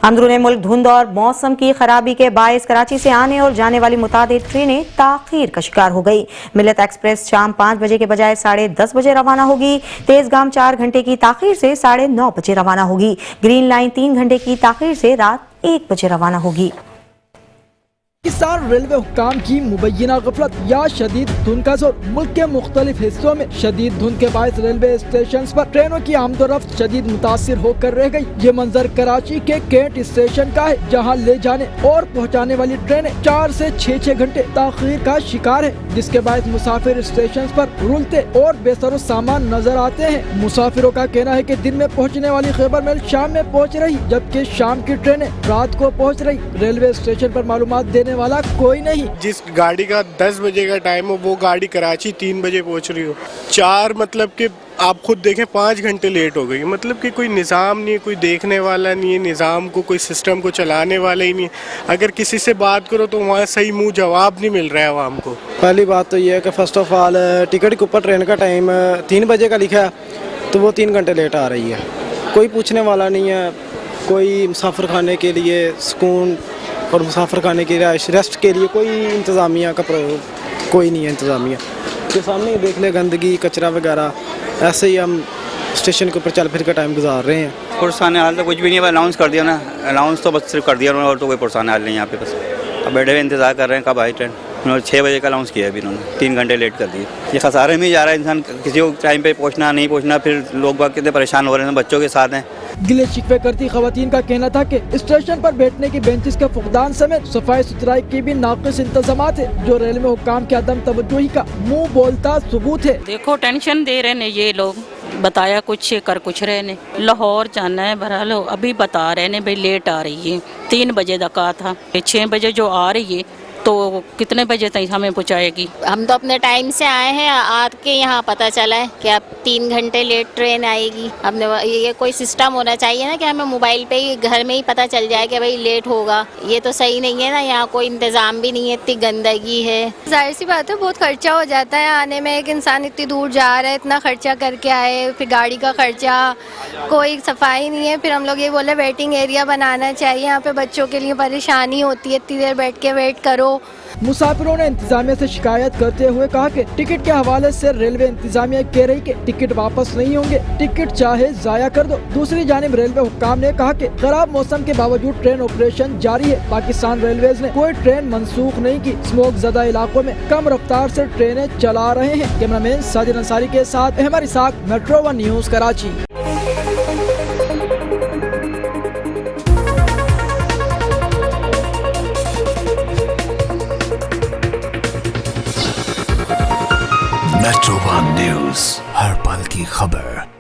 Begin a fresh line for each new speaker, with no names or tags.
अंदरूनी मुल्क धुंध और मौसम की खराबी के बायस कराची से आने और जाने वाली मुतादिद ट्रेनें ताखीर का शिकार हो गई। मिल्लत एक्सप्रेस शाम 5 बजे के बजाय 10:30 बजे रवाना होगी। तेजगाम 4 घंटे की ताखीर से 9:30 बजे रवाना होगी। ग्रीन लाइन 3 घंटे की ताखीर से रात 1 बजे रवाना होगी।
पाकिस्तान रेलवे हुक्काम की मुबैना गफलत या शदीद धुंध का जोर। मुल्क के मुख्तलिफ हिस्सों में शदीद धुंध के बायस रेलवे स्टेशन पर ट्रेनों की आमदोरफ्त शदीद मुतासिर होकर रह गई। ये मंजर कराची के कैंट स्टेशन का है, जहां ले जाने और पहुंचाने वाली ट्रेनें 4 से 6 घंटे ताखीर का शिकार है, जिसके बायस मुसाफिर स्टेशन पर रुलते और बेसरो सामान नजर आते हैं। मुसाफिरों का कहना है कि दिन में पहुँचने वाली खैबर मेल शाम में पहुँच रही, जबकि शाम की ट्रेनें रात को पहुँच रही। रेलवे स्टेशन पर मालूमात देने वाला कोई नहीं।
जिस गाड़ी का 10 बजे का टाइम हो, वो गाड़ी कराची 3 बजे पहुंच रही हो। 4 मतलब कि आप खुद देखें 5 घंटे लेट हो गई। मतलब कि कोई निज़ाम नहीं है, कोई देखने वाला नहीं है, निज़ाम को कोई सिस्टम को चलाने वाला ही नहीं है। अगर किसी से बात करो तो वहाँ सही मुँह जवाब नहीं मिल रहा है आवाम को।
पहली बात तो ये है कि फर्स्ट ऑफ ऑल टिकट के ऊपर ट्रेन का टाइम 3 बजे का लिखा है, तो वो 3 घंटे लेट आ रही है। कोई पूछने वाला नहीं है, कोई मुसाफिर खाने के लिए सुकून और मुसाफिर खाने के लिए रेस्ट के लिए कोई इंतज़ामिया का कोई नहीं है। इंतज़ामिया के सामने ही देख ले गंदगी कचरा वगैरह, ऐसे ही हम स्टेशन के ऊपर चल फिर का टाइम गुजार रहे हैं।
पुरसाने हाल तो कुछ भी नहीं है, अनाउंस कर दिया ना, अनाउंस तो बस सिर्फ कर दिया उन्होंने, और तो कोई पुरसाने हाल नहीं है यहाँ पे। बस अब बैठे हुए इंतज़ार कर रहे हैं कब आई ट्रेन। उन्होंने 6 बजे का अनाउंस किया है, अभी उन्होंने 3 घंटे लेट कर दिए। ये खसारे में ही जा रहा है इंसान, किसी को टाइम पे पहुँचना नहीं पहुँचना, फिर लोग बाग कितने परेशान हो रहे हैं, बच्चों के साथ हैं।
गिले शिकवे करती खवातीन का कहना था कि स्टेशन पर बैठने की बेंचेस के फुकदान समेत सफाई सुथराई की भी नाक़िस इंतजामात है, जो रेलवे हुक्काम के अदम तवज्जोही का मुंह बोलता सबूत है।
देखो टेंशन दे रहे ने ये लोग, बताया कुछ कर कुछ रहे ने। लाहौर जाना है, बहरहाल अभी बता रहे ने भाई लेट आ रही है। 3 बजे तक कहा था, 6 बजे जो आ रही है तो कितने बजे तक हमें पहुँचाएगी।
हम तो अपने टाइम से आए हैं, आके यहाँ पता चला है कि अब 3 घंटे लेट ट्रेन आएगी। हमने ये कोई सिस्टम होना चाहिए ना कि हमें मोबाइल पे ही घर में ही पता चल जाए कि भाई लेट होगा। ये तो सही नहीं है ना, यहाँ कोई इंतज़ाम भी नहीं है, इतनी गंदगी है।
जाहिर सी बात है बहुत खर्चा हो जाता है आने में। एक इंसान इतनी दूर जा रहा है, इतना खर्चा करके आए, फिर गाड़ी का खर्चा, कोई सफाई नहीं है। फिर हम लोग ये बोले वेटिंग एरिया बनाना चाहिए, यहाँ पे बच्चों के लिए परेशानी होती है, इतनी देर बैठ के वेट करो।
मुसाफिरों ने इंतजामिया से शिकायत करते हुए कहा कि टिकट के हवाले से रेलवे इंतजामिया कह रही कि टिकट वापस नहीं होंगे, टिकट चाहे जाया कर दो। दूसरी जानिब रेलवे हुक्काम ने कहा कि खराब मौसम के बावजूद ट्रेन ऑपरेशन जारी है। पाकिस्तान रेलवेज ने कोई ट्रेन मंसूख नहीं की। स्मोक ज़दा इलाकों में कम रफ्तार से ट्रेनें चला रहे हैं। कैमरामैन साजिद अंसारी के साथ Ahmad Ishaq, metro 1 news Karachi.
Metro 1 news, हर पल की खबर।